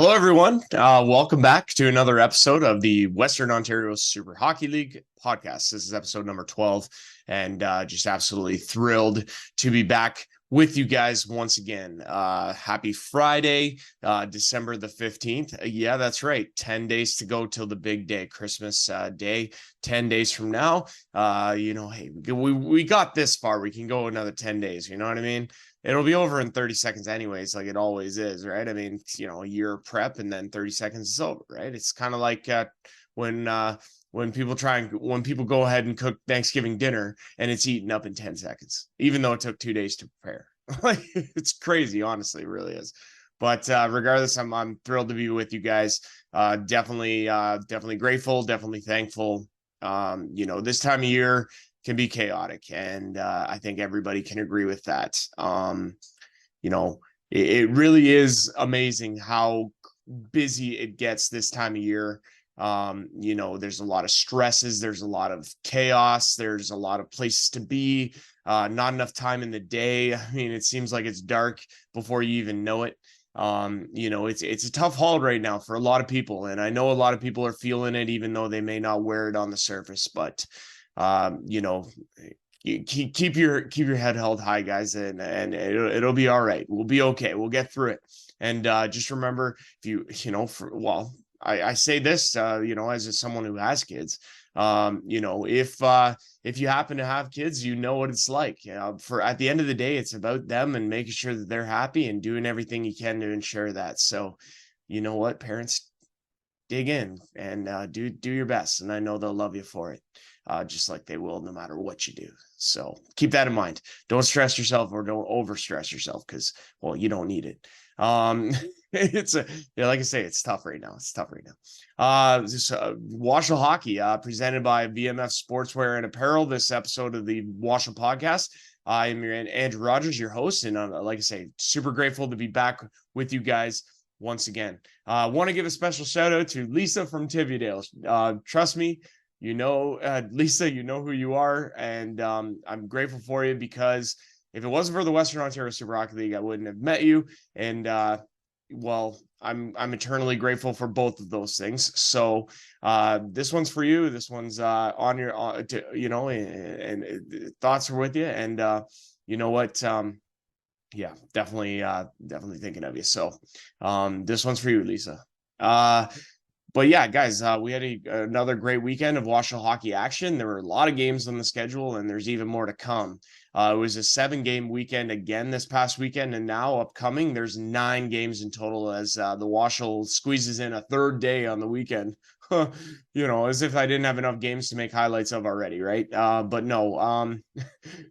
Hello, everyone. Welcome back to another episode of the Western Ontario Super Hockey League podcast. This is episode number 12, and just absolutely thrilled to be back with you guys once again. Happy Friday, December the 15th. Yeah, that's right. 10 days to go till the big day, Christmas Day. 10 days from now, hey, we got this far. We can go another 10 days. You know what I mean? It'll be over in 30 seconds anyways, like it always is, right? I mean, a year of prep and then 30 seconds is over, right? It's kind of like when people when people go ahead and cook Thanksgiving dinner and it's eaten up in 10 seconds, even though it took 2 days to prepare. Like it's crazy, honestly, it really is. But regardless, I'm thrilled to be with you guys. Definitely grateful, definitely thankful. This time of year can be chaotic, and I think everybody can agree with that. It really is amazing how busy it gets this time of year. There's a lot of stresses, there's a lot of chaos, there's a lot of places to be, not enough time in the day. I mean, it seems like it's dark before you even know it. It's a tough haul right now for a lot of people, and I know a lot of people are feeling it, even though they may not wear it on the surface. But keep your head held high, guys, and it'll be all right. We'll be okay. We'll get through it. And just remember, I say this, as someone who has kids, if you happen to have kids, you know what it's like. For at the end of the day, it's about them and making sure that they're happy and doing everything you can to ensure that. So, you know what, parents, dig in and do your best, and I know they'll love you for it, just like they will no matter what you do. So keep that in mind. Don't stress yourself or don't overstress yourself, because you don't need it. Like I say, it's tough right now. WOSHL Hockey, presented by VMF Sportswear and Apparel. This episode of the WOSHL podcast. I am your Andrew Rogers, your host, and like I say, super grateful to be back with you guys once again. I want to give a special shout out to Lisa from Tiviadale. Trust me, Lisa, you know who you are, and I'm grateful for you, because if it wasn't for the Western Ontario Super Hockey League, I wouldn't have met you. And I'm eternally grateful for both of those things. So this one's for you. This one's on your, and thoughts are with you. And you know what? Yeah, definitely thinking of you. So this one's for you, Lisa. But yeah, guys, we had another great weekend of WOSHL hockey action. There were a lot of games on the schedule, and there's even more to come. It was a 7-game weekend again this past weekend, and now upcoming, there's 9 games in total, as the WOSHL squeezes in a third day on the weekend. As if I didn't have enough games to make highlights of already, right? But no,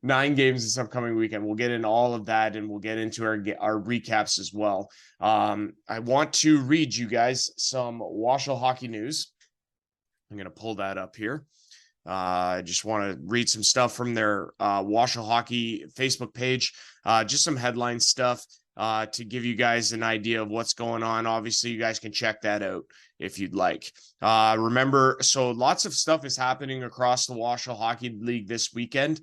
9 games this upcoming weekend. We'll get into all of that, and we'll get into our recaps as well. I want to read you guys some WOSHL hockey news. I'm going to pull that up here. I just want to read some stuff from their WOSHL hockey Facebook page, just some headline stuff to give you guys an idea of what's going on. Obviously, you guys can check that out if you'd like. Remember, so lots of stuff is happening across the WOSHL Hockey League this weekend.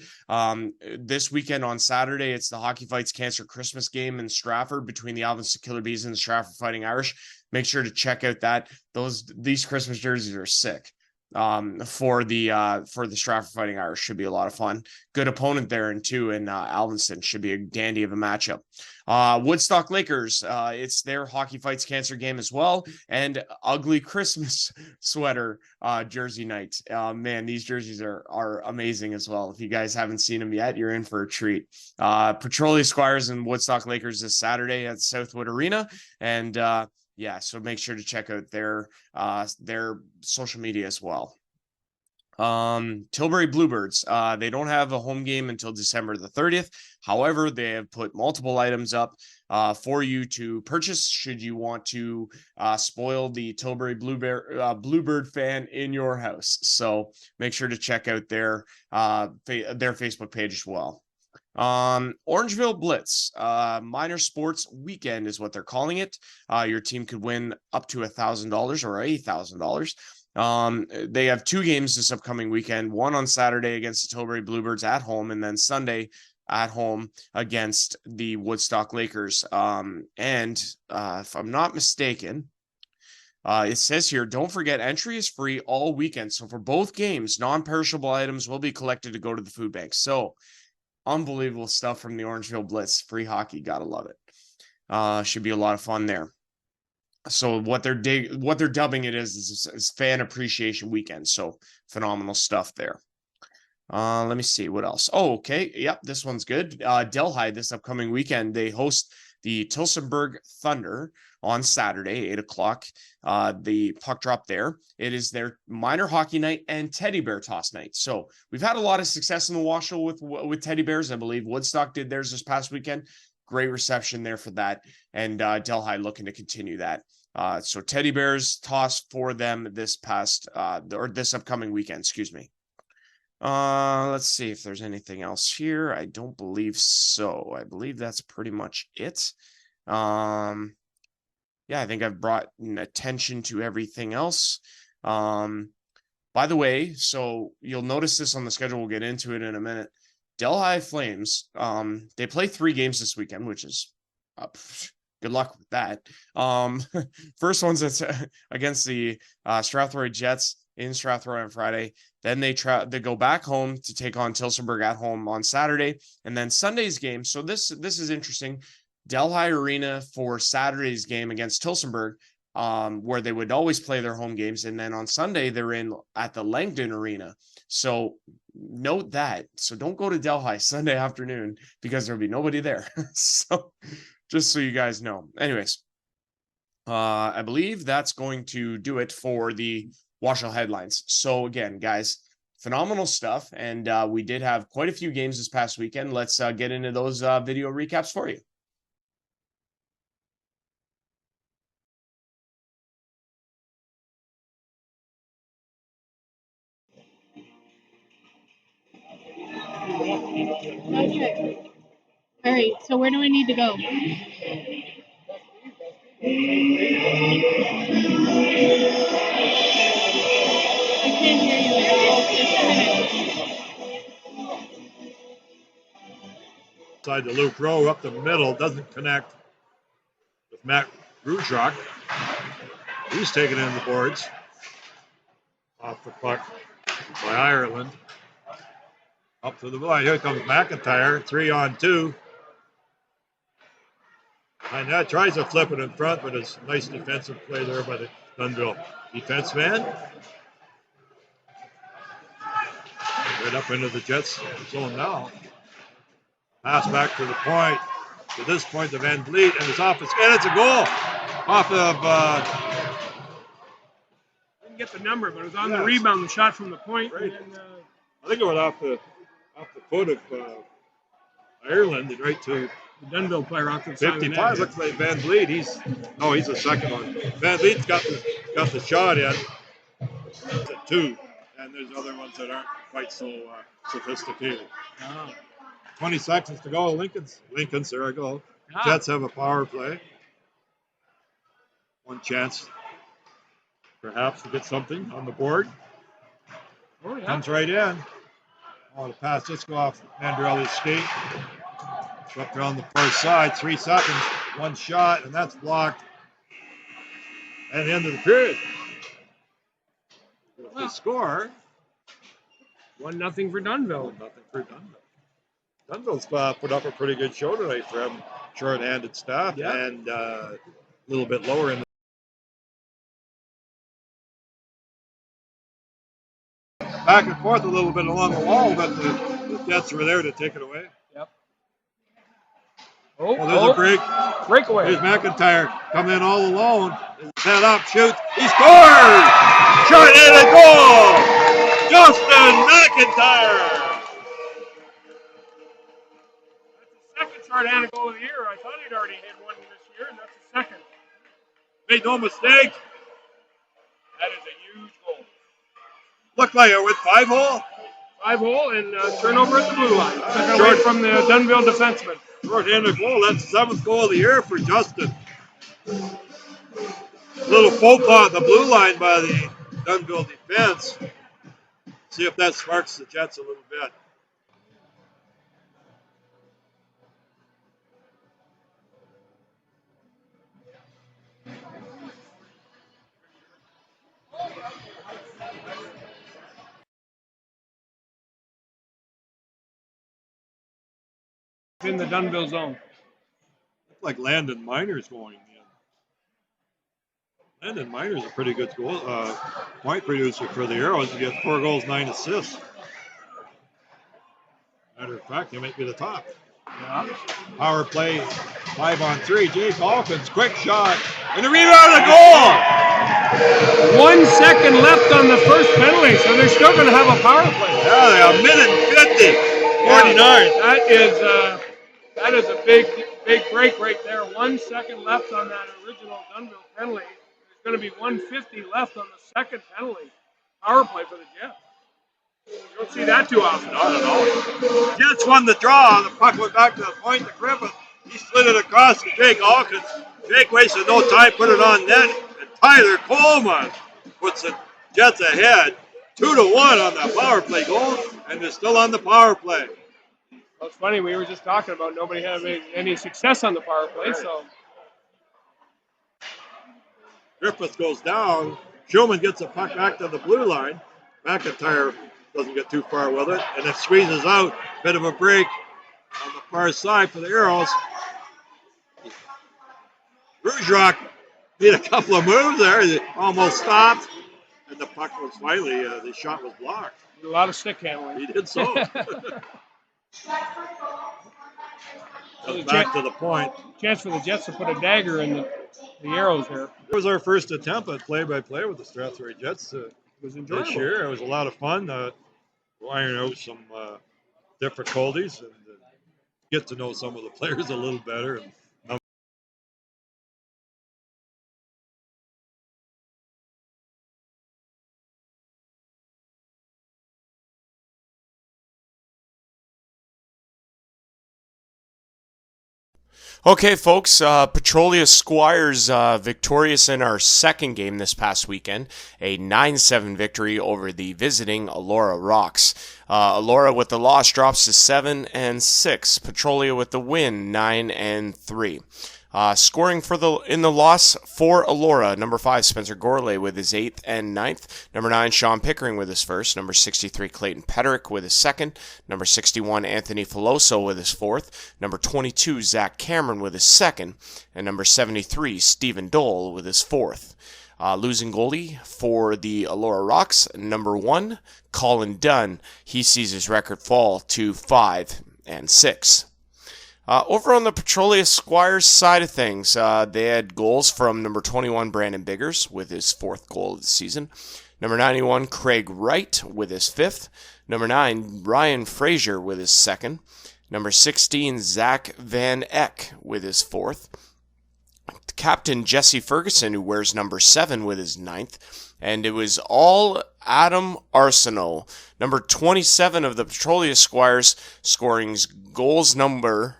This weekend on Saturday, it's the Hockey Fights Cancer Christmas game in Stratford between the Alvinson Killer Bees and the Stratford Fighting Irish. Make sure to check out that. These Christmas jerseys are sick. For the Stratford Fighting Irish, should be a lot of fun. Good opponent there, and Alvinston should be a dandy of a matchup. Woodstock Lakers, it's their Hockey Fights Cancer game as well, and ugly Christmas sweater jersey night. Man, these jerseys are amazing as well. If you guys haven't seen them yet, you're in for a treat. Petrolia Squires and Woodstock Lakers this Saturday at Southwood Arena, and yeah, so make sure to check out their social media as well. Tilbury Bluebirds, they don't have a home game until December the 30th. However, they have put multiple items up for you to purchase should you want to spoil the Tilbury Bluebird fan in your house. So make sure to check out their Facebook page as well. Orangeville Blitz, minor sports weekend is what they're calling it. Your team could win up to $1,000 or $8,000. They have 2 games this upcoming weekend, one on Saturday against the Tilbury Bluebirds at home, and then Sunday at home against the Woodstock Lakers. And if I'm not mistaken, It says here, don't forget, entry is free all weekend. So for both games, non-perishable items will be collected to go to the food bank. So unbelievable stuff from the Orangeville Blitz. Free hockey, gotta love it. Should be a lot of fun there. So what they're dubbing it is fan appreciation weekend. So phenomenal stuff there. Let me see what else. Oh, okay. Yep, this one's good. Delhi this upcoming weekend, they host the Tilsonburg Thunder on Saturday, 8 o'clock. The puck drop there. It is their minor hockey night and teddy bear toss night. So we've had a lot of success in the WOSHL with teddy bears. I believe Woodstock did theirs this past weekend. Great reception there for that. And Delhi looking to continue that. So teddy bears toss for them this upcoming weekend, excuse me. Let's see if there's anything else here. I don't believe so. I believe that's pretty much it. Yeah, I think I've brought attention to everything else. By the way, so you'll notice this on the schedule. We'll get into it in a minute. Delhi Flames, they play 3 games this weekend, which is good luck with that. First one's against the Strathroy Jets in Strathroy on Friday. Then they go back home to take on Tilsonburg at home on Saturday, and then Sunday's game. So this is interesting. Delhi Arena for Saturday's game against Tilsonburg, where they would always play their home games, and then on Sunday they're in at the Langdon Arena. So note that. So don't go to Delhi Sunday afternoon because there'll be nobody there. So just so you guys know. Anyways, I believe that's going to do it for the WOSHL headlines. So again, guys, phenomenal stuff. And we did have quite a few games this past weekend. Let's get into those video recaps for you. Okay. All right. So where do I need to go? I can't hear you at all. Just a minute. Inside the Luke Rowe up the middle, doesn't connect with Matt Grusrock. He's taken in the boards off the puck by Ireland. Up to the line. Here comes McIntyre, 3-on-2. And that tries to flip it in front, but it's a nice defensive play there by the Dunnville defenseman. Right up into the Jets zone now. Pass back to the point. To this point, the Van Vliet, and it's off his, and it's a goal off of. Didn't get the number, but it was on the rebound, the shot from the point. Right. And then, I think it went off the foot of Ireland and right to the Dunnville player off the side of the net. 55. Looks like Van Vliet. He's a second one. Van Vliet's got the shot in. It's a 2, and there's other ones that aren't quite so sophisticated. Oh. 20 seconds to go. Lincoln's. There I go. Ah. Jets have a power play. One chance, perhaps, to get something on the board. Oh, yeah. Comes right in. Oh, the pass just go off Mandrelli's skate. Swept around the far side. 3 seconds. One shot, and that's blocked. And the end of the period. The score. 1-0 for Dunnville. 1-0 for Dunnville. Dunnville's put up a pretty good show tonight for them. Short-handed staff and a little bit lower in the back and forth a little bit along the wall, but the Jets were there to take it away. Yep. Oh, there's a break. Breakaway. Here's McIntyre coming in all alone. Head up, shoots. He scores! Shot and a goal! Justin McIntyre! That's the second short-handed goal of the year. I thought he'd already hit one this year, and that's the second. Made no mistake. That is a huge goal. Looked like it went 5-hole. 5-hole and turnover at the blue line. Took it away from the Dunnville defenseman. Short-handed goal. That's the 7th goal of the year for Justin. Little faux pas at the blue line by the Dunnville defense. See if that sparks the Jets a little bit. in the Dunville zone. Like Landon Miner's going in. Landon Miner's a pretty good goal, point producer for the Arrows. He gets 4 goals, 9 assists. Matter of fact, he might be the top. Yeah. Power play, 5-on-3. Jake Hawkins, quick shot, and the rebound, the goal! 1 second left on the first penalty, so they're still going to have a power play. Yeah, they have a minute and 50, 49. That is a big break right there. 1 second left on that original Dunville penalty. There's going to be 150 left on the second penalty. Power play for the Jets. You don't see that too often. Not at all. Jets won the draw. The puck went back to the point to Griffith. He slid it across to Jake Hawkins. Jake wasted no time, put it on net. And Tyler Coleman puts the Jets ahead 2-1 on that power play goal, and they're still on the power play. Well, it's funny, we were just talking about nobody having any success on the power play, so. Griffith goes down. Schulman gets the puck back to the blue line. McIntyre doesn't get too far with it, and it squeezes out. Bit of a break on the far side for the Arrows. Rougerock made a couple of moves there. He almost stopped, and the puck was finally, the shot was blocked. A lot of stick handling. He did so. Goes back to the point. Chance for the Jets to put a dagger in the Arrows here. It was our first attempt at play-by-play with the Strathroy Jets It was enjoyable. this year. It was a lot of fun. Iron out some difficulties and get to know some of the players a little better. And Okay, folks, Petrolia Squires victorious in our second game this past weekend, a 9-7 victory over the visiting Elora Rocks. Elora with the loss drops to 7-6. Petrolia with the win, 9-3. Scoring in the loss for Elora, number 5, Spencer Gorley with his 8th and 9th. Number 9, Sean Pickering with his 1st. Number 63, Clayton Pederick with his 2nd. Number 61, Anthony Filoso with his 4th. Number 22, Zach Cameron with his 2nd. And number 73, Stephen Dole with his 4th. Losing goalie for the Elora Rocks, number 1, Colin Dunn. He sees his record fall to 5-6. Over on the Petrolia Squires side of things, they had goals from number 21, Brandon Biggers, with his 4th goal of the season. Number 91, Craig Wright, with his 5th. Number 9, Ryan Frazier, with his 2nd. Number 16, Zach Van Eck, with his 4th. Captain Jesse Ferguson, who wears number 7, with his 9th. And it was all Adam Arsenault, number 27 of the Petrolia Squires, scoring goals number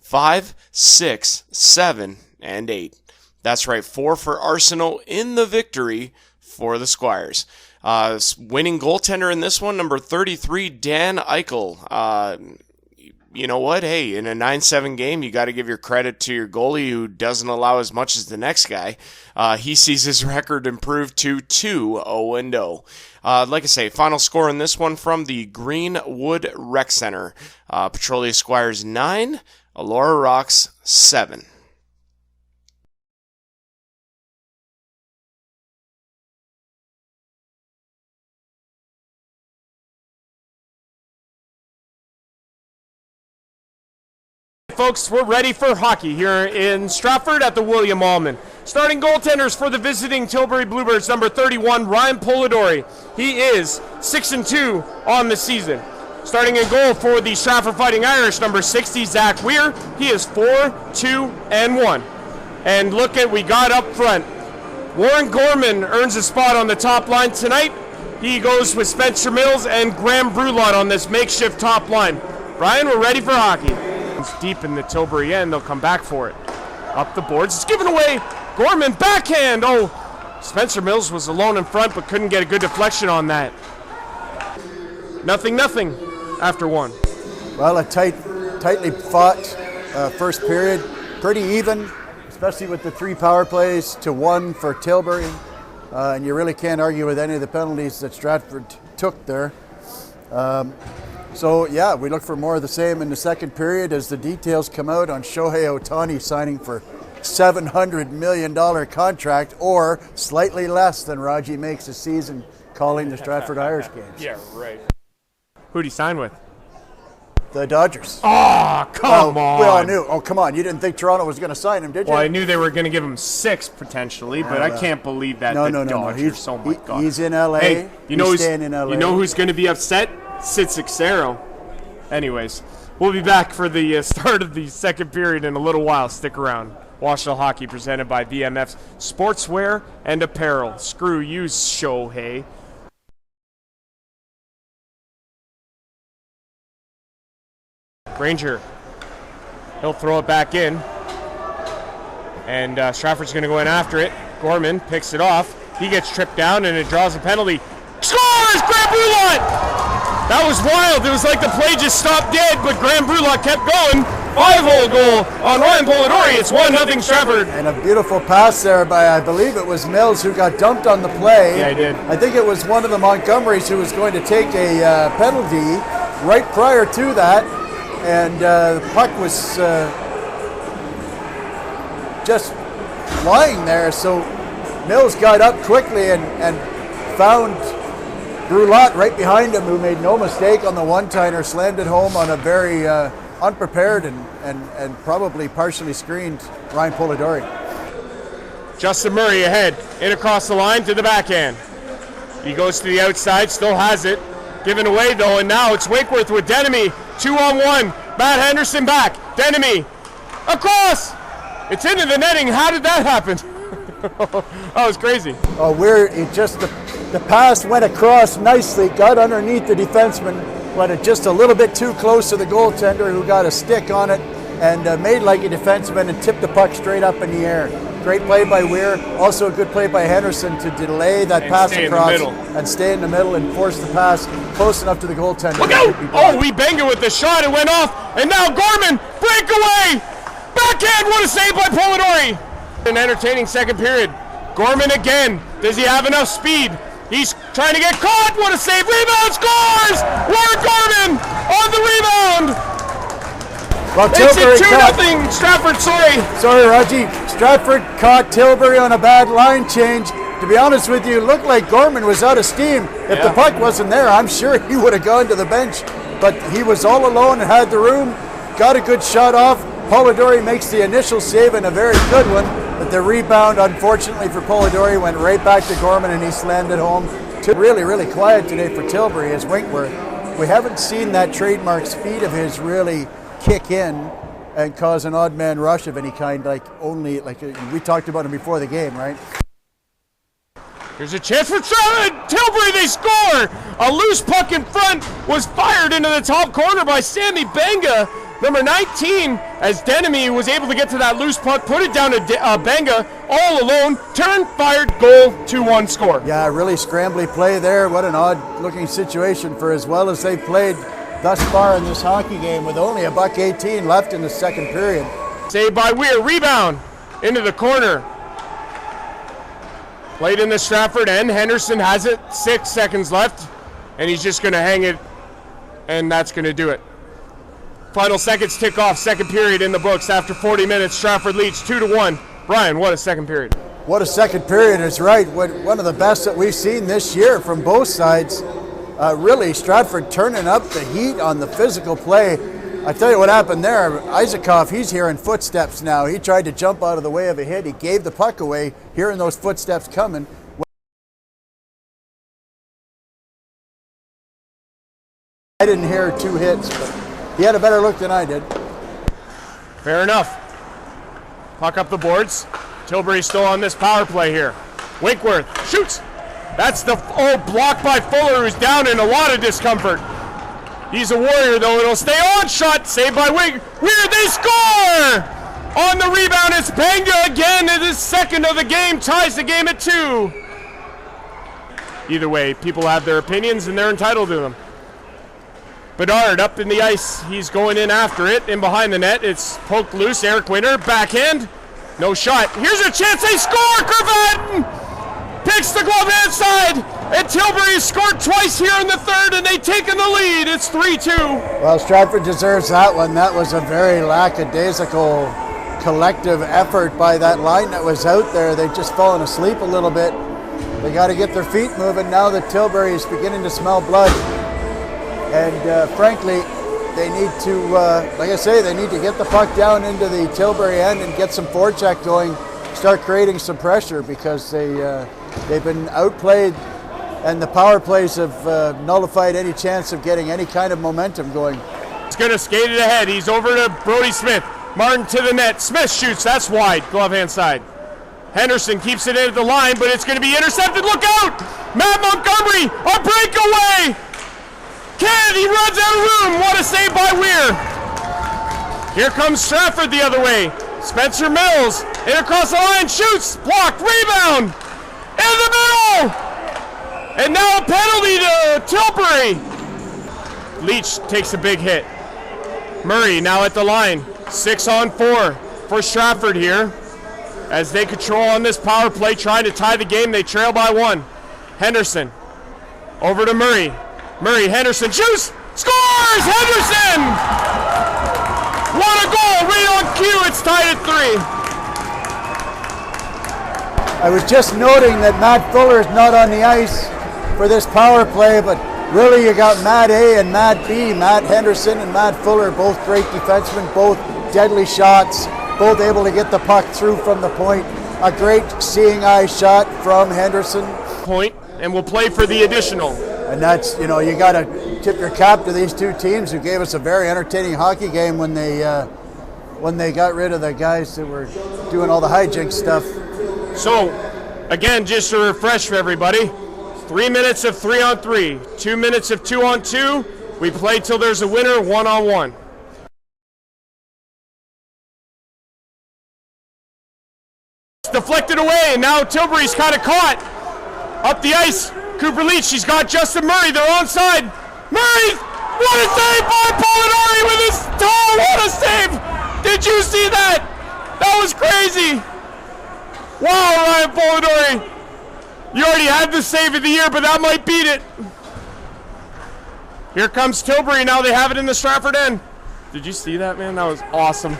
5, 6, 7, and 8. That's right, 4 for Arsenault in the victory for the Squires. Winning goaltender in this one, number 33, Dan Eichel. You know what? Hey, in a 9-7 game, you got to give your credit to your goalie who doesn't allow as much as the next guy. He sees his record improve to 2-0. Like I say, final score in this one from the Greenwood Rec Center. Petrolia Squires 9, Elora Rocks 7. Folks, we're ready for hockey here in Stratford at the William Allman. Starting goaltenders for the visiting Tilbury Bluebirds, number 31, Ryan Polidori. He is 6-2 on the season. Starting in goal for the Stratford Fighting Irish, number 60, Zach Weir. He is 4-2-1. And look at we got up front. Warren Gorman earns a spot on the top line tonight. He goes with Spencer Mills and Graham Brulot on this makeshift top line. Brian, we're ready for hockey. It's deep in the Tilbury end. They'll come back for it. Up the boards. It's given away. Gorman backhand. Oh, Spencer Mills was alone in front but couldn't get a good deflection on that. 0-0 after one. Well, a tightly fought first period. Pretty even, especially with the 3 power plays to 1 for Tilbury. And you really can't argue with any of the penalties that Stratford took there. So, yeah, we look for more of the same in the second period as the details come out on Shohei Ohtani signing for $700 million contract, or slightly less than Raji makes a season calling the Stratford Irish games. Yeah, right. Who'd he sign with? The Dodgers. Oh, come on. We all knew. Oh, come on. You didn't think Toronto was going to sign him, did you? Well, I knew they were going to give him 6 potentially, but I can't believe that. No. Dodgers, oh my God. He's in LA. Hey, he's staying in LA. You know who's going to be upset? Sid Sixero. Anyways, we'll be back for the start of the second period in a little while. Stick around. WOSHL Hockey presented by VMF's Sportswear and Apparel. Screw you, Shohei. Granger. He'll throw it back in. And Stratford's going to go in after it. Gorman picks it off. He gets tripped down and it draws a penalty. Scores! Graham Brulot! That was wild. It was like the play just stopped dead, but Graham Brulot kept going. 5-hole goal on Ryan Polidori. It's 1-0 Stratford. And a beautiful pass there by, I believe it was Mills, who got dumped on the play. Yeah, he did. I think it was one of the Montgomerys who was going to take a penalty right prior to that. And the puck was just lying there. So Mills got up quickly and found Brulot right behind him, who made no mistake on the one-timer, slammed it home on a very unprepared and probably partially screened Ryan Polidori. Justin Murray ahead, in across the line to the backhand. He goes to the outside, still has it. Given away though, and now it's Winkworth with Denemy. 2-on-1. Matt Henderson back. Denemy across. It's into the netting. How did that happen? That was crazy. Oh, the pass went across nicely, got underneath the defenseman, but it just a little bit too close to the goaltender, who got a stick on it and made like a defenseman and tipped the puck straight up in the air. Great play by Weir. Also a good play by Henderson to delay that pass across and stay in the middle and force the pass close enough to the goaltender. Look out! Oh, we banged it with the shot. It went off, and now Gorman breakaway. Backhand. What a save by Polidori! An entertaining second period. Gorman again. Does he have enough speed? He's trying to get caught. What a save! Rebound, scores! Warren Gorman on the rebound. Well, Makes it 2-0 Stratford. Sorry, Raji. Stratford caught Tilbury on a bad line change. To be honest with you, it looked like Gorman was out of steam. If the puck wasn't there, I'm sure he would have gone to the bench. But he was all alone and had the room. Got a good shot off. Polidori makes the initial save and a very good one. But the rebound, unfortunately for Polidori, went right back to Gorman and he slammed it home. Really, really quiet today for Tilbury as Winkworth. We haven't seen that trademark speed of his really kick in and cause an odd man rush of any kind, like we talked about him before the game, right? Here's a chance for Tilbury. They score. A loose puck in front was fired into the top corner by Sammy Benga, number 19, as Denemy was able to get to that loose puck, put it down to Benga all alone, turned, fired, goal, 2-1 score. Yeah, really scrambly play there. What an odd looking situation for as well as they've played thus far in this hockey game, with only $1:18 left in the second period. Saved by Weir. Rebound into the corner. Played in the Stratford end. Henderson has it. 6 seconds left. And he's just going to hang it. And that's going to do it. Final seconds tick off. Second period in the books. After 40 minutes, Stratford leads 2-1. Brian, what a second period. What a second period is right. One of the best that we've seen this year from both sides. Really, Stratford turning up the heat on the physical play. I tell you what happened there. Isaacov, he's hearing footsteps now. He tried to jump out of the way of a hit. He gave the puck away, hearing those footsteps coming. I didn't hear 2 hits, but he had a better look than I did. Fair enough. Puck up the boards. Tilbury still on this power play here. Winkworth shoots. That's the block by Fuller, who's down in a lot of discomfort. He's a warrior though. It'll stay on. Shot saved by Weir. They score on the rebound. It's Benga again. It is second of the game. Ties the game at 2. Either way, people have their opinions and they're entitled to them. Bedard up in the ice. He's going in after it. In behind the net. It's poked loose. Eric Winter backhand. No shot. Here's a chance. They score. Kervatten picks the glove hand side. And Tilbury has scored twice here in the third, and they've taken the lead. It's 3-2. Well, Stratford deserves that one. That was a very lackadaisical collective effort by that line that was out there. They've just fallen asleep a little bit. They got to get their feet moving now that Tilbury is beginning to smell blood. And frankly, they need to, like I say, they need to get the puck down into the Tilbury end and get some forecheck going, start creating some pressure, because they've been outplayed, and the power plays have nullified any chance of getting any kind of momentum going. He's going to skate it ahead. He's over to Brody Smith. Martin to the net. Smith shoots. That's wide. Glove hand side. Henderson keeps it in at the line, but it's going to be intercepted. Look out! Matt Montgomery, a breakaway! He runs out of room. What a save by Weir. Here comes Stratford the other way. Spencer Mills in across the line, shoots, blocked, rebound, in the middle! And now a penalty to Tilbury. Leach takes a big hit. Murray now at the line. 6-on-4 for Stratford here, as they control on this power play, trying to tie the game. They trail by 1. Henderson over to Murray. Murray, Henderson shoots, scores! Henderson! What a goal! Right on cue. It's tied at 3. I was just noting that Matt Fuller is not on the ice for this power play, but really you got Matt A and Matt B. Matt Henderson and Matt Fuller, both great defensemen, both deadly shots, both able to get the puck through from the point. A great seeing eye shot from Henderson. Point, and we'll play for the additional. And that's, you know, you got to tip your cap to these two teams who gave us a very entertaining hockey game when they got rid of the guys that were doing all the hijinks stuff. So, again, just to refresh for everybody, 3 minutes of 3-on-3, 2 minutes of 2-on-2. We play till there's a winner, 1-on-1. Deflected away, and now Tilbury's kind of caught. Up the ice, Cooper Leach, she's got Justin Murray, they're onside. Murray, what a save by Polidori with his toe, what a save! Did you see that? That was crazy. Wow, Ryan Polidori. You already had the save of the year, but that might beat it. Here comes Tilbury, now they have it in the Stratford end. Did you see that, man? That was awesome.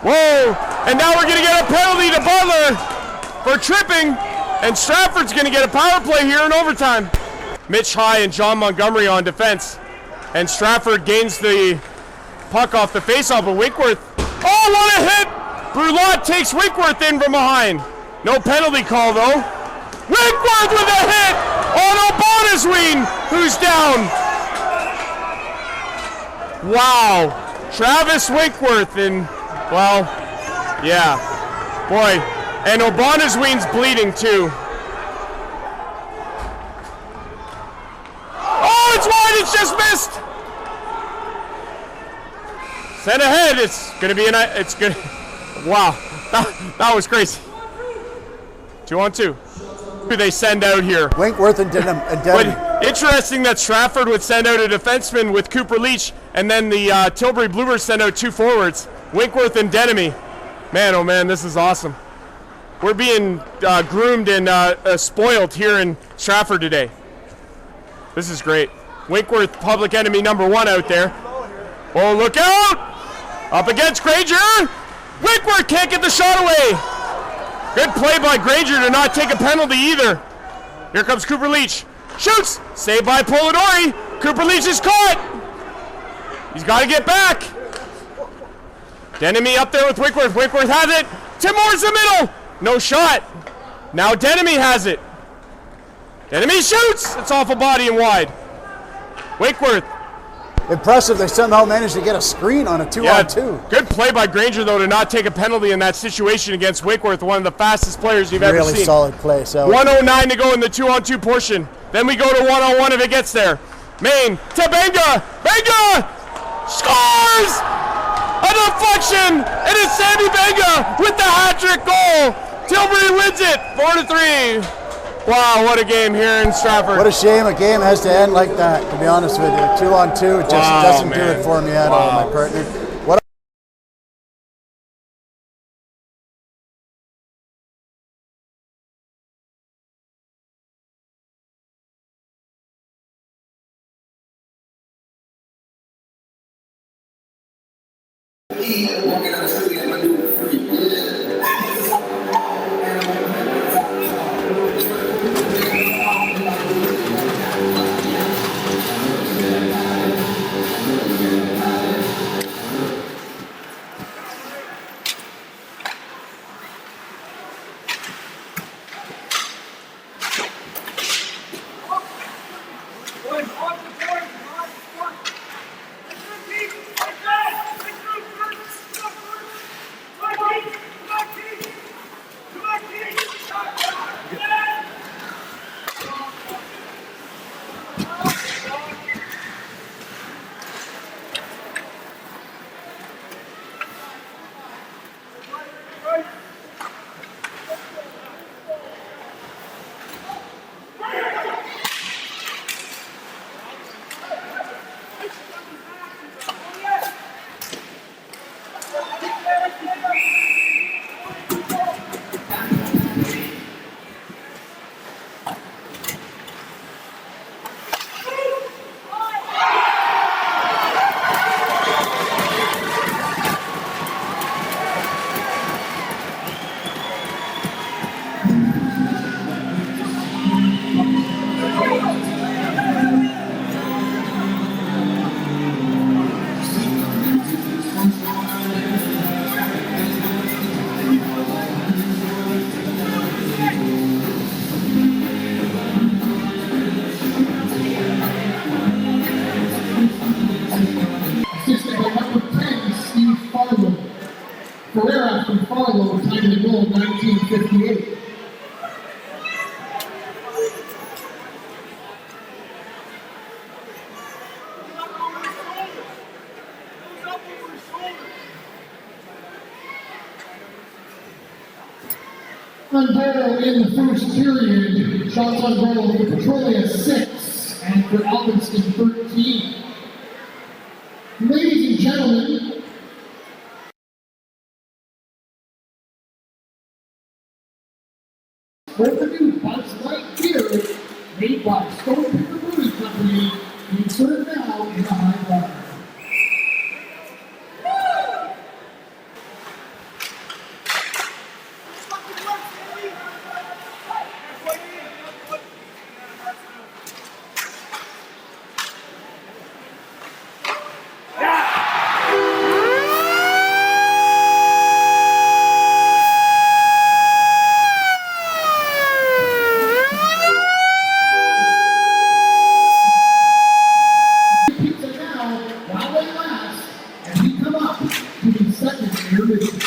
Whoa, and now we're gonna get a penalty to Butler for tripping, and Stratford's gonna get a power play here in overtime. Mitch High and John Montgomery on defense, and Stratford gains the puck off the faceoff of Winkworth. Oh, what a hit! Brulot takes Winkworth in from behind. No penalty call though. Winkworth with a hit on O'Bonnasween, who's down. Wow, Travis Winkworth, and well, yeah, boy, and O'Bonnasween's bleeding too. Oh, it's wide, it's just missed. Sent ahead, it's gonna be it's good. Wow, that was crazy. 2-on-2. Who they send out here? Winkworth and Denham. But interesting that Stratford would send out a defenseman with Cooper Leach, and then the Tilbury Bluebirds send out 2 forwards, Winkworth and Denemy. Man, oh man, this is awesome. We're being groomed and spoiled here in Stratford today. This is great. Winkworth, public enemy number 1 out there. Oh, look out! Up against Granger. Winkworth can't get the shot away. Good play by Granger to not take a penalty either. Here comes Cooper Leach. Shoots! Saved by Polidori. Cooper Leach is caught. He's got to get back. Denemy up there with Winkworth. Winkworth has it. Timor's the middle. No shot. Now Denemy has it. Denemy shoots. It's off a body and wide. Winkworth. Impressive, they somehow managed to get a screen on a 2-on-2. Good play by Granger, though, to not take a penalty in that situation against Winkworth, one of the fastest players you've ever seen. Really solid play. So 1:09 to go in the 2-on-2 portion. Then we go to 1-on-1 if it gets there. Main to Benga. Benga scores! A deflection, and it's Sammy Benga with the hat-trick goal. Tilbury wins it, 4-3. Wow, what a game here in Stratford. What a shame a game has to end like that, to be honest with you. 2-on-2, it just doesn't do it for me at all, my partner. Assisted by number 10, Steve Farlow. Ferreira from Farlow, time to goal 1958. On goal in the first period, shots on goal for Petrolia 6 and for Alvinston 13. Ladies and gentlemen, for the new Buzz Light beer made by Stone Picker Brewing Company, being served now in the high bar. Pizza now, while they last, and we come up to the second period.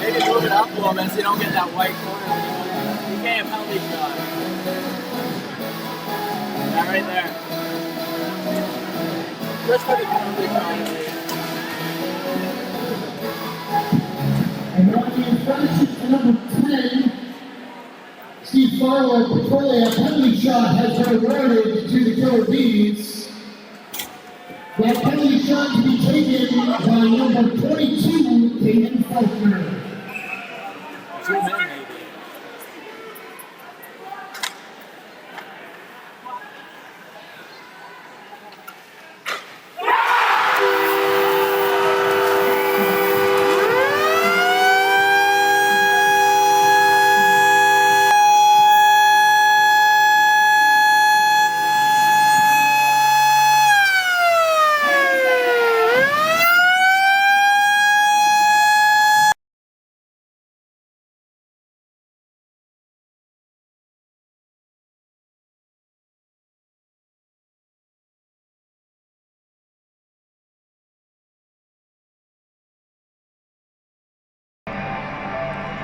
Maybe move it up a little bit so you don't get that white corner. You can't penalty shot. That right there. Just for the penalty shot. And on the infraction to number 10, Steve Farlow of Petrolia, a penalty shot has been awarded to the Killer Bees. That penalty shot to be taken by number 22, Caden Faulkner. 2 minutes maybe.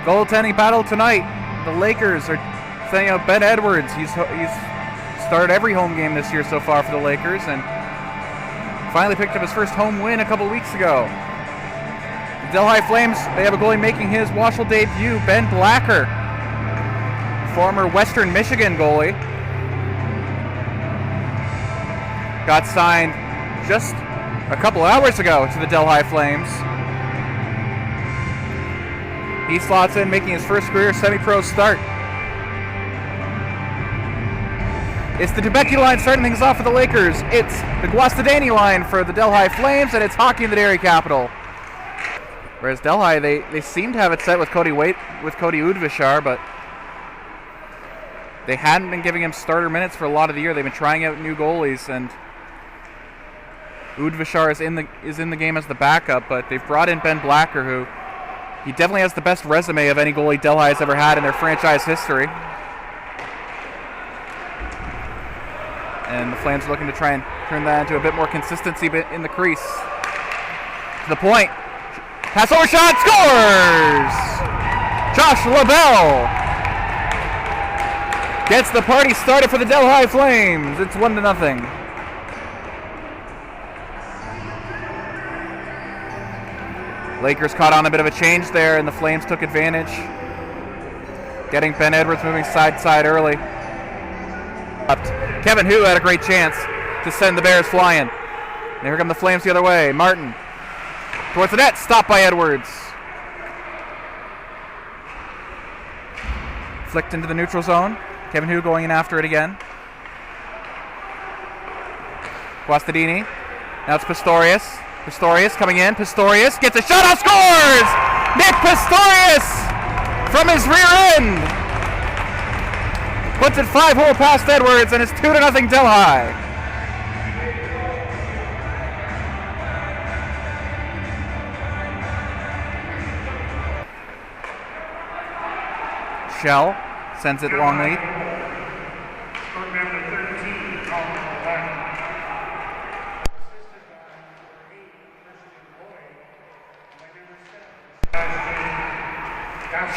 Goaltending battle tonight. The Lakers are sending out Ben Edwards. He's started every home game this year so far for the Lakers and finally picked up his first home win a couple weeks ago. The Delhi Flames, they have a goalie making his WOSHL debut, Ben Blacker, former Western Michigan goalie. Got signed just a couple hours ago to the Delhi Flames. He slots in, making his first career semi-pro start. It's the Dubecki line starting things off for the Lakers. It's the Guastadani line for the Delhi Flames, and it's hockey in the Dairy Capital. Whereas Delhi, they seem to have it set with Cody Udvishar, but they hadn't been giving him starter minutes for a lot of the year. They've been trying out new goalies, and Udvishar is in the game as the backup, but they've brought in Ben Blacker, who he definitely has the best resume of any goalie Delhi has ever had in their franchise history. And the Flames are looking to try and turn that into a bit more consistency in the crease. To the point. Pass over shot, scores! Josh LaBelle gets the party started for the Delhi Flames. It's 1-0. Lakers caught on a bit of a change there, and the Flames took advantage, getting Ben Edwards moving side to side early. Kevin Hu had a great chance to send the Bears flying. And here come the Flames the other way. Martin towards the net, stopped by Edwards. Flicked into the neutral zone. Kevin Hu going in after it again. Guastadini. Now it's Pistorius. Pistorius coming in. Pistorius gets a shot off, scores! Nick Pistorius from his rear end puts it 5-hole past Edwards, and it's 2-0 Delhi. Shell sends it long lead.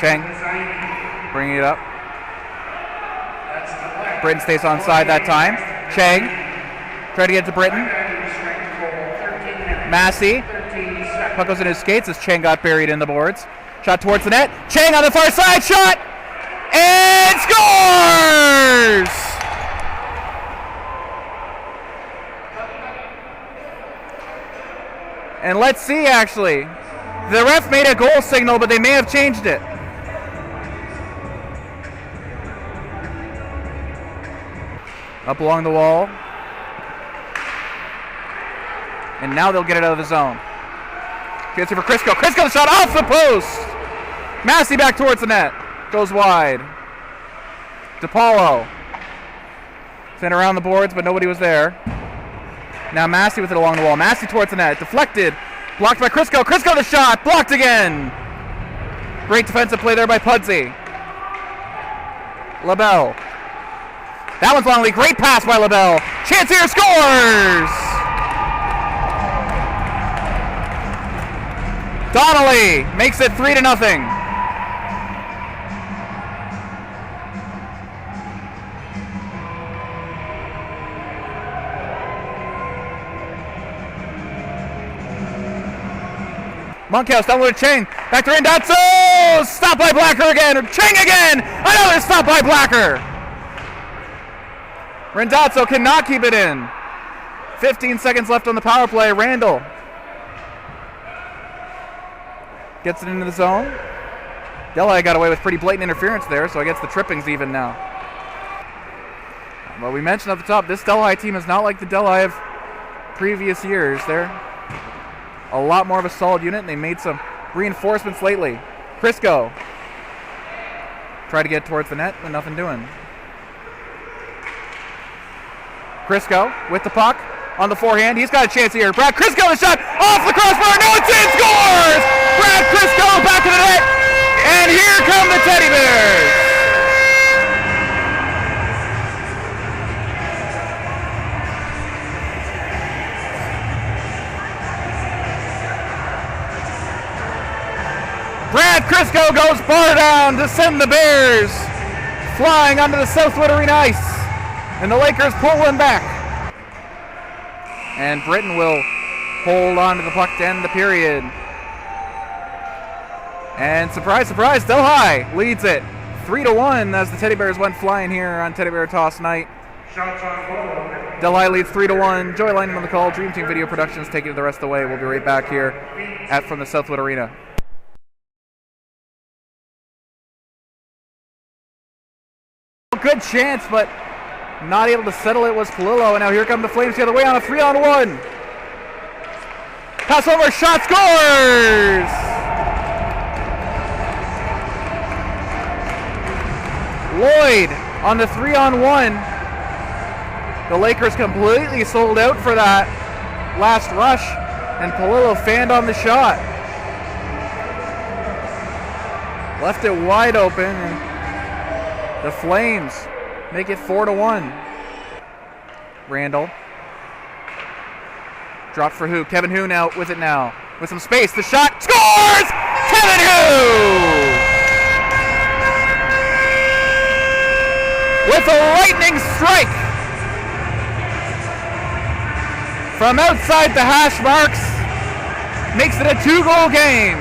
Cheng bringing it up. Britton stays on side that time. Cheng trying to get to Britton. Massey. Puck goes in his skates as Cheng got buried in the boards. Shot towards the net. Cheng on the far side. Shot! And scores! And let's see, actually. The ref made a goal signal, but they may have changed it. Up along the wall. And now they'll get it out of the zone. Chance here for Crisco. Crisco, the shot off the post! Massey back towards the net. Goes wide. DePaulo. Sent around the boards, but nobody was there. Now Massey with it along the wall. Massey towards the net. Deflected. Blocked by Crisco. Crisco the shot. Blocked again. Great defensive play there by Pudsey. LaBelle. That one's long lead. Great pass by LaBelle. Chance here. Scores! Donnelly makes it 3-0. Monkhouse down with Chang. Back to Randazzo. Stop by Blacker again. Chang again. Another stop by Blacker. Randazzo cannot keep it in. 15 seconds left on the power play. Randall gets it into the zone. Delhi got away with pretty blatant interference there, so I guess the tripping's even now. Well, we mentioned at the top, this Delhi team is not like the Delhi of previous years. They're a lot more of a solid unit, and they made some reinforcements lately. Crisco tried to get towards the net, but nothing doing. Crisco with the puck on the forehand. He's got a chance here. Brad Crisco, the shot off the crossbar. No, it's in. Scores! Brad Crisco back of the net, and here come the Teddy Bears. Brad Crisco goes bar down to send the Bears flying onto the Southwood Arena ice. And the Lakers pull one back. And Britton will hold on to the puck to end the period. And surprise, surprise, Delhi leads it 3-1 as the Teddy Bears went flying here on Teddy Bear Toss night. Delhi leads 3-1. Joy Lightning on the call. Dream Team Video Productions taking it the rest of the way. We'll be right back here from the Southwood Arena. Good chance, but not able to settle it was Palillo. And now here come the Flames the other way on a 3-on-1. Pass over, shot, scores! Lloyd on the 3-on-1. The Lakers completely sold out for that last rush, and Palillo fanned on the shot. Left it wide open, and the Flames make it 4-1. Randall. Drop for Hu. Kevin Hu now with it now. With some space. The shot. Scores! Kevin Hu! With a lightning strike. From outside the hash marks. Makes it a 2-goal game.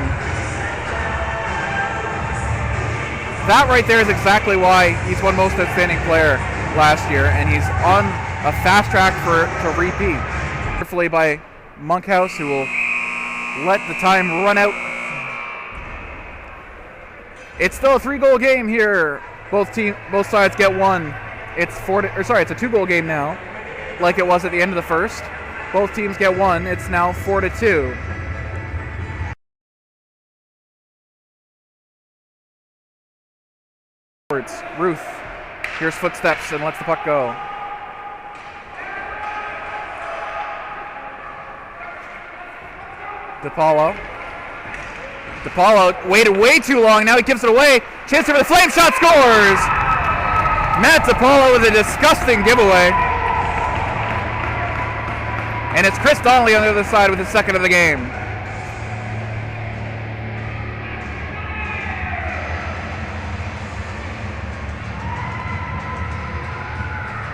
That right there is exactly why he's won Most Outstanding Player last year, and he's on a fast track to repeat. Carefully by Monkhouse, who will let the time run out. It's still a 3-goal game here. Both sides get one. It's it's a 2-goal game now, like it was at the end of the first. Both teams get one. It's now 4-2. Ruth hears footsteps and lets the puck go. DePaulo waited way too long. Now he gives it away. Chance for the Flame shot, scores! Matt DePaulo with a disgusting giveaway. And it's Chris Donnelly on the other side with his second of the game.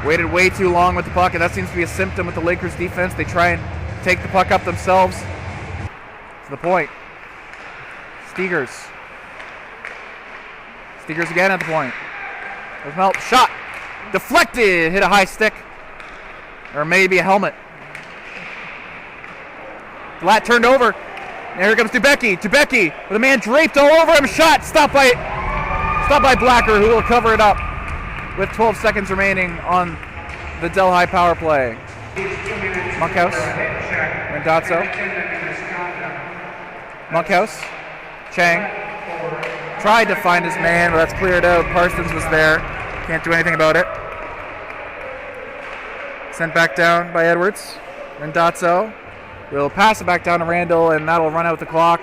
Waited way too long with the puck, and that seems to be a symptom with the Lakers defense. They try and take the puck up themselves. To the point. Stigers again at the point. There's Melt. Shot. Deflected. Hit a high stick. Or maybe a helmet. Flat turned over. And here comes Dubecki. Dubecki with a man draped all over him. Shot. Stopped by Blacker, who will cover it up with 12 seconds remaining on the Delhi power play. Monkhouse. Randazzo. Monkhouse. Chang. Tried to find his man, but that's cleared out. Parsons was there. Can't do anything about it. Sent back down by Edwards. And Dotso will pass it back down to Randall, and that'll run out the clock.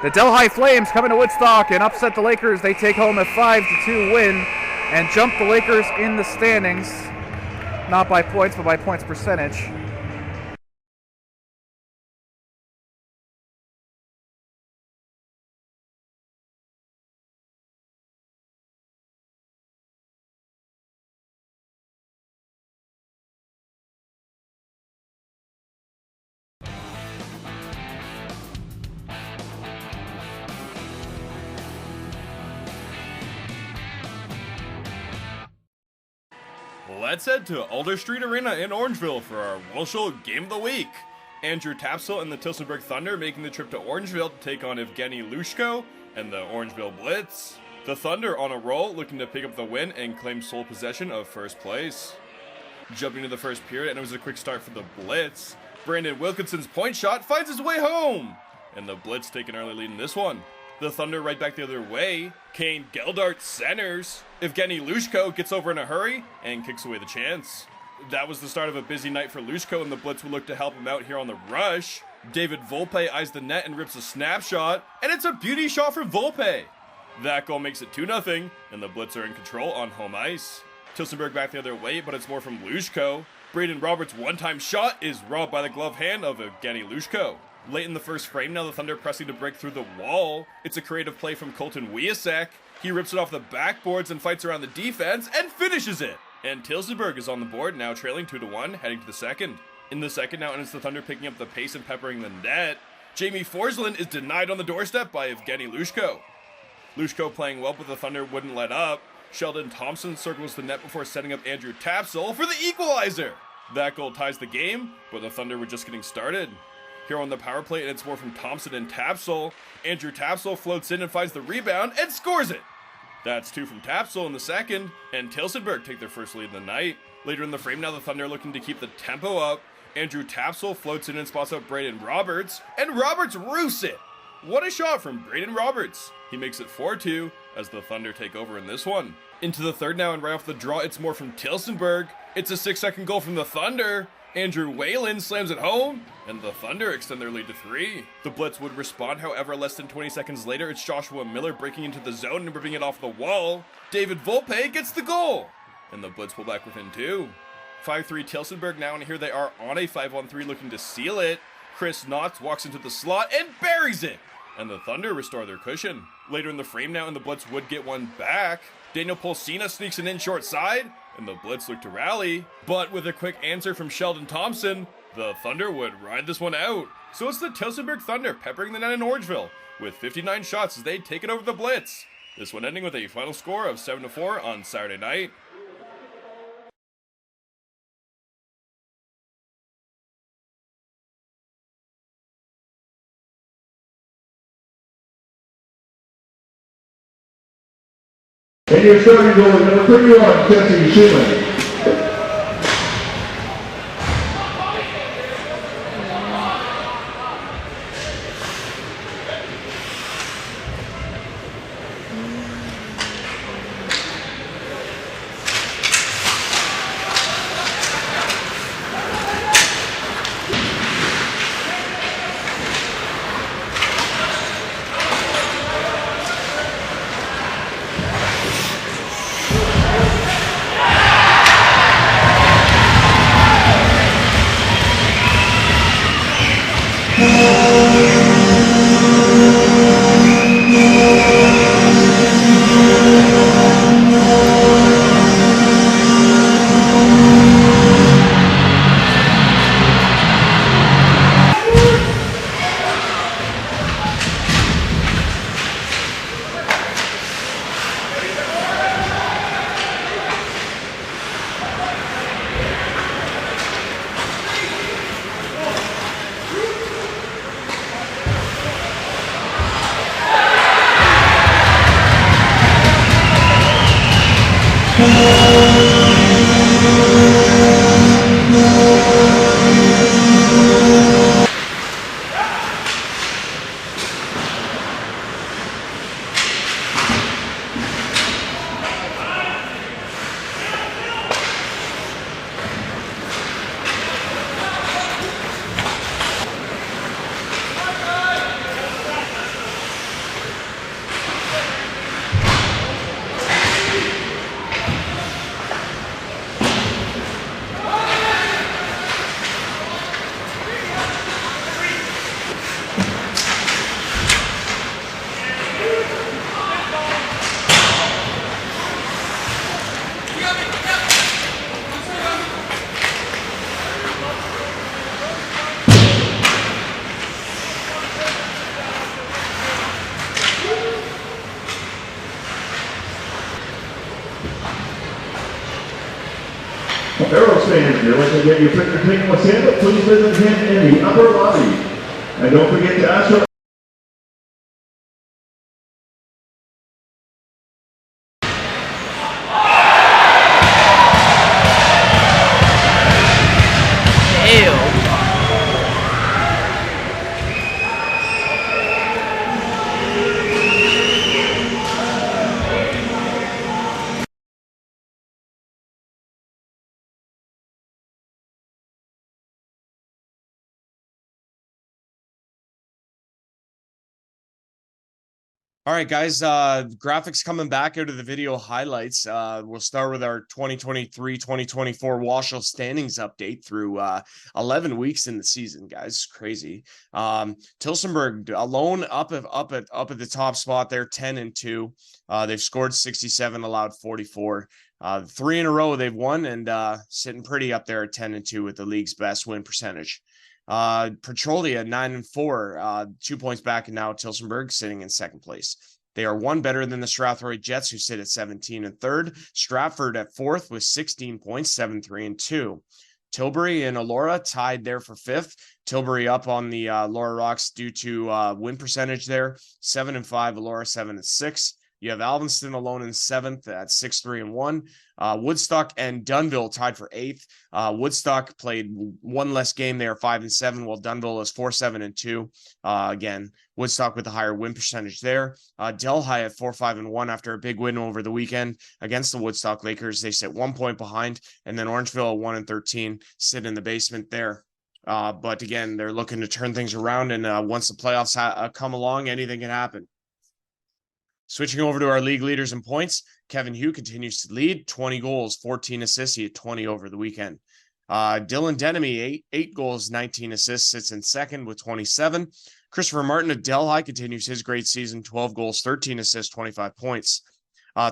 The Delhi Flames come into Woodstock and upset the Lakers. They take home a 5-2 win and jump the Lakers in the standings. Not by points, but by points percentage. Let's head to Alder Street Arena in Orangeville for our WOSHL Game of the Week. Andrew Tapsell and the Tilsonburg Thunder making the trip to Orangeville to take on Evgeny Lushko and the Orangeville Blitz. The Thunder on a roll, looking to pick up the win and claim sole possession of first place. Jumping into the first period, and it was a quick start for the Blitz. Brandon Wilkinson's point shot finds his way home, and the Blitz take an early lead in this one. The Thunder right back the other way. Kane Geldart centers. Evgeny Lushko gets over in a hurry and kicks away the chance. That was the start of a busy night for Lushko, and the Blitz will look to help him out here on the rush. David Volpe eyes the net and rips a snapshot, and it's a beauty shot from Volpe. That goal makes it 2-0, and the Blitz are in control on home ice. Tilsonburg back the other way, but it's more from Lushko. Braden Roberts' one-time shot is robbed by the glove hand of Evgeny Lushko. Late in the first frame, now the Thunder pressing to break through the wall. It's a creative play from Colton Wiasek. He rips it off the backboards and fights around the defense and finishes it. And Tilsonburg is on the board, now trailing 2-1, heading to the second. In the second now, and it's the Thunder picking up the pace and peppering the net. Jamie Forsland is denied on the doorstep by Evgeny Lushko. Lushko playing well, but the Thunder wouldn't let up. Sheldon Thompson circles the net before setting up Andrew Tapsell for the equalizer. That goal ties the game, but the Thunder were just getting started. Here on the power play, and it's more from Thompson and Tapsell. Andrew Tapsell floats in and finds the rebound and scores it. That's 2 from Tapsell in the second, and Tilsonburg take their first lead of the night. Later in the frame, now the Thunder looking to keep the tempo up. Andrew Tapsell floats in and spots up Braden Roberts, and Roberts roofs it. What a shot from Braden Roberts. He makes it 4-2 as the Thunder take over in this one. Into the third now, and right off the draw, it's more from Tilsonburg. It's a 6-second goal from the Thunder. Andrew Whalen slams it home, and the Thunder extend their lead to 3. The Blitz would respond, however, less than 20 seconds later, it's Joshua Miller breaking into the zone and ripping it off the wall. David Volpe gets the goal, and the Blitz pull back within 2. 5-3 Tilsonburg now, and here they are on a 5-on-3 looking to seal it. Chris Knotts walks into the slot and buries it, and the Thunder restore their cushion. Later in the frame now, and the Blitz would get one back. Daniel Polsina sneaks it in short side, and the Blitz look to rally, but with a quick answer from Sheldon Thompson, the Thunder would ride this one out. So it's the Tilsonburg Thunder peppering the net in Orangeville with 59 shots as they take it over the Blitz. This one ending with a final score of 7-4 on Saturday night. And your starting goal is number 31, Jesse Schumann. Arrows fans, if you're looking to get your picture taken with Santa, please visit him in the upper lobby. And don't forget to ask for All right, guys, graphics coming back out of the video highlights. We'll start with our 2023-2024 WOSHL standings update through 11 weeks in the season, guys. Crazy. Tilsonburg alone up at the top spot there, 10-2. They've scored 67, allowed 44. 3 in a row they've won, and sitting pretty up there at 10-2 with the league's best win percentage. Petrolia 9-4, 2 points back, and now Tilsonburg sitting in second place. They are one better than the Strathroy Jets, who sit at 17 and third. Stratford at fourth with 16 points, 7-3-2. Tilbury and Elora tied there for fifth. Tilbury up on the Elora Rocks due to win percentage there, 7-5. Elora 7-6. You have Alvinston alone in seventh at 6-3-1. Woodstock and Dunnville tied for eighth. Woodstock played one less game. They are 5-7, while Dunnville is 4-7-2. Again, Woodstock with a higher win percentage there. Delhi at 4-5-1 after a big win over the weekend against the Woodstock Lakers. They sit 1 point behind, and then Orangeville at 1-13 sit in the basement there. But again, they're looking to turn things around, and once the playoffs come along, anything can happen. Switching over to our league leaders in points, Kevin Hugh continues to lead, 20 goals, 14 assists. He had 20 over the weekend. Dylan Denemy, 8 goals, 19 assists, sits in second with 27. Christopher Martin of Delhi continues his great season, 12 goals, 13 assists, 25 points.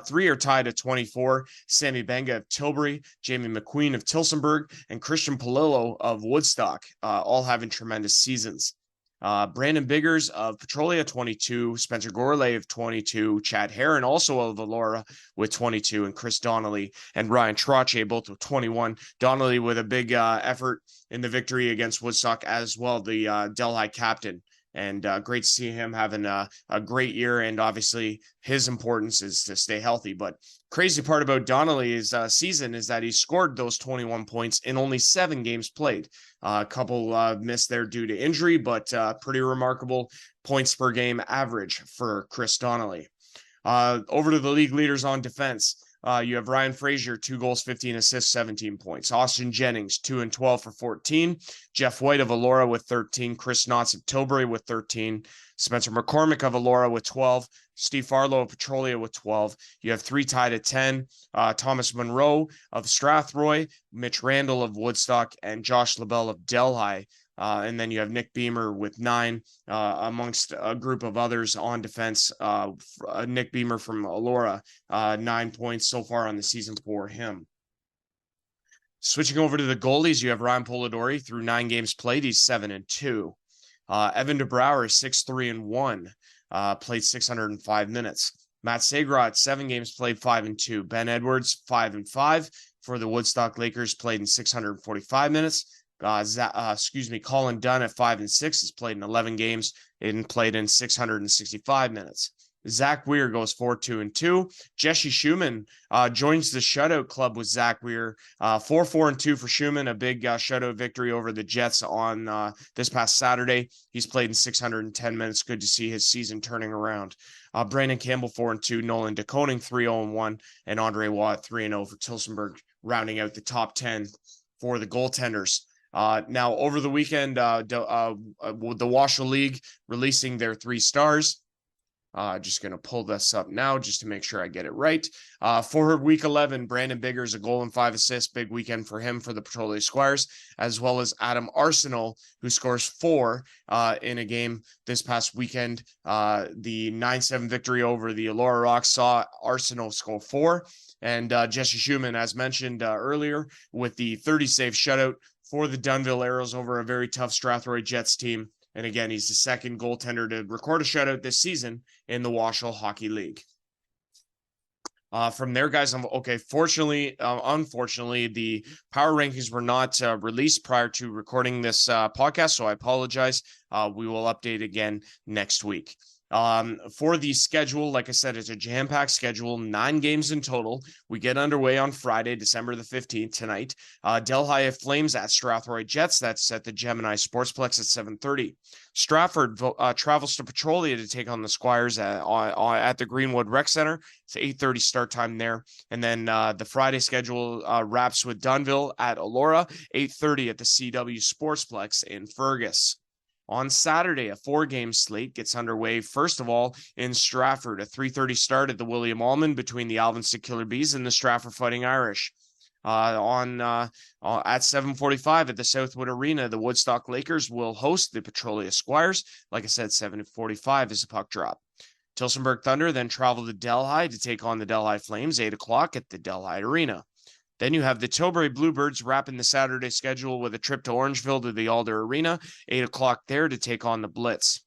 3 are tied at 24. Sammy Benga of Tilbury, Jamie McQueen of Tilsonburg, and Christian Palillo of Woodstock, all having tremendous seasons. Brandon Biggers of Petrolia, 22. Spencer Gourlay of 22. Chad Heron, also of Elora, with 22. And Chris Donnelly and Ryan Troche, both with 21. Donnelly with a big effort in the victory against Woodstock as well, the Delhi captain. And great to see him having a great year. And obviously, his importance is to stay healthy. But crazy part about Donnelly's season is that he scored those 21 points in only 7 games played. A couple missed there due to injury, but pretty remarkable points per game average for Chris Donnelly. Over to the league leaders on defense. You have Ryan Frazier, 2 goals, 15 assists, 17 points. Austin Jennings, 2 and 12 for 14. Jeff White of Elora with 13. Chris Knotts of Tilbury with 13. Spencer McCormick of Elora with 12. Steve Farlow of Petrolia with 12. You have 3 tied at 10. Thomas Monroe of Strathroy, Mitch Randall of Woodstock, and Josh LaBelle of Delhi. And then you have Nick Beamer with 9, amongst a group of others on defense. Nick Beamer from Elora, 9 points so far on the season for him. Switching over to the goalies, you have Ryan Polidori through 9 games played. He's 7-2. Evan DeBrouwer is 6-3-1, played 605 minutes. Matt Segrat, 7 games played, 5-2. Ben Edwards, 5-5 for the Woodstock Lakers, played in 645 minutes. Colin Dunn at 5-6 has played in 11 games and played in 665 minutes. Zach Weir goes 4-2-2. Jesse Schumann joins the shutout club with Zach Weir. 4-4-2 for Schumann, a big shutout victory over the Jets on this past Saturday. He's played in 610 minutes. Good to see his season turning around. Brandon Campbell 4-2, Nolan DeConing 3-0-1, and Andre Watt 3-0 for Tilsonburg, rounding out the top 10 for the goaltenders. Now, over the weekend, the WOSHL League releasing their 3 stars. Just going to pull this up now just to make sure I get it right. For week 11, Brandon Biggers, a goal and 5 assists. Big weekend for him for the Petrolia Squires, as well as Adam Arsenal, who scores 4 in a game this past weekend. The 9-7 victory over the Elora Rocks saw Arsenal score 4. And Jesse Schumann, as mentioned earlier, with the 30-save shutout for the Dunnville Arrows over a very tough Strathroy Jets team. And again, he's the second goaltender to record a shutout this season in the WOSHL Hockey League. From there, guys, unfortunately, the power rankings were not released prior to recording this podcast, so I apologize. We will update again next week. For the schedule, like I said, it's a jam-packed schedule, 9 games in total. We get underway on Friday, December the 15th, tonight. Delhi Flames at Strathroy Jets. That's at the Gemini Sportsplex at 7:30. Stratford travels to Petrolia to take on the Squires at the Greenwood Rec Center. It's 8:30 start time there. And then the Friday schedule wraps with Dunnville at Elora, 8:30 at the CW Sportsplex in Fergus. On Saturday, a 4-game slate gets underway. First of all, in Stratford, a 3:30 start at the William Allman between the Alvinston Killer Bees and the Stratford Fighting Irish. At 7:45 at the Southwood Arena, the Woodstock Lakers will host the Petrolia Squires. Like I said, 7:45 is the puck drop. Tillsonburg Thunder then travel to Delhi to take on the Delhi Flames, 8 o'clock at the Delhi Arena. Then you have the Tilbury Bluebirds wrapping the Saturday schedule with a trip to Orangeville to the Alder Arena, 8 o'clock there to take on the Blitz.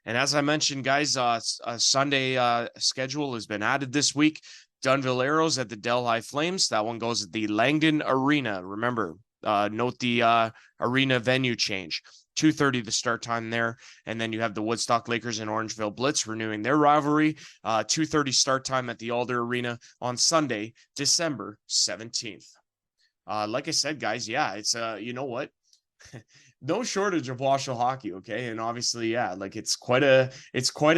And as I mentioned, guys, a Sunday schedule has been added this week. Dunnville Arrows at the Delhi Flames. That one goes at the Langdon Arena. Remember, note the arena venue change. 2:30 the start time there. And then you have the Woodstock Lakers and Orangeville Blitz renewing their rivalry. 2:30 start time at the Alder Arena on Sunday, December 17th. Like I said, guys, yeah, it's you know what? No shortage of WOSHL hockey, okay? And obviously, yeah, like it's quite a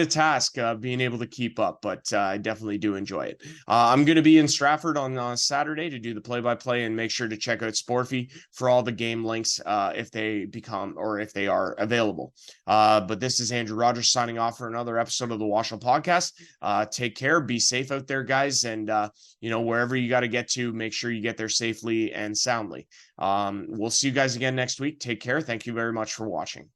task being able to keep up, but I definitely do enjoy it. I'm going to be in Stratford on Saturday to do the play-by-play, and make sure to check out Sporfy for all the game links if they are available. But this is Andrew Rogers signing off for another episode of the WOSHL podcast. Take care, be safe out there, guys, and wherever you got to get to, make sure you get there safely and soundly. We'll see you guys again next week. Take care. Thank you very much for watching.